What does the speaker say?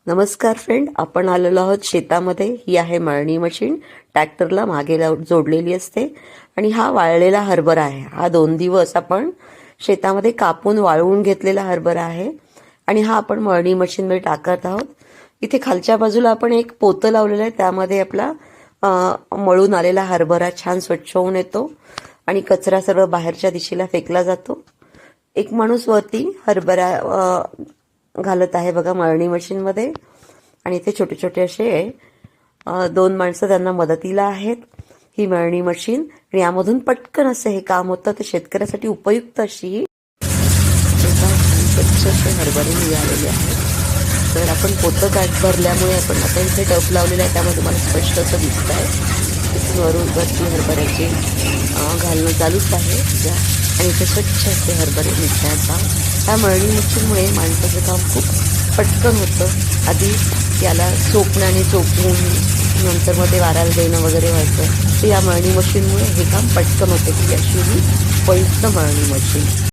नमस्कार फ्रेंड, आपण आलेलो आहोत शेतामध्ये. ही आहे मळणी मशीन. ट्रॅक्टरला मागे जोडलेली असते आणि हा वाळलेला हरभरा आहे. हा 2 दिवस आपण शेतामध्ये कापून वाळवून घेतलेला हरभरा आहे आणि हा आपण मळणी मशीनमध्ये टाकत आहोत. इथे खालच्या बाजूला आपण एक पोतं लावलेलं आहे, त्यामध्ये आपला मळून आलेला हरभरा छान स्वच्छ होऊन येतो आणि कचरा सर्व बाहेरच्या दिशेला फेकला जातो. एक माणूस वरती हरभरा घालत आहे बघा मळणी मशीनमध्ये आणि इथे छोटे छोटे असे 2 माणसं त्यांना मदतीला आहेत. ही मळणी मशीन आणि यामधून पटकन असं हे काम होतं. तर शेतकऱ्यासाठी उपयुक्त अशी स्वच्छ असे हरभरे निघालेले आहेत. तर आपण पोतं भरल्यामुळे आपण आता इथे टप लावलेला आहे, त्यामध्ये मला स्पष्ट असं दिसत आहे. वरून वरती हरभऱ्याचे घालणं चालूच आहे आणि इथे स्वच्छ असे हरभरे निघण्याचा ह्या मळणी मशीनमुळे माणसाचं काम खूप पटकन होतं. आधी याला चोपण्याने चोपवून नंतर मध्ये वारायला देणं वगैरे व्हायचं. तर या मळणी मशीनमुळे हे काम पटकन होतं. की अशी ही उपयुक्त मळणी मशीन.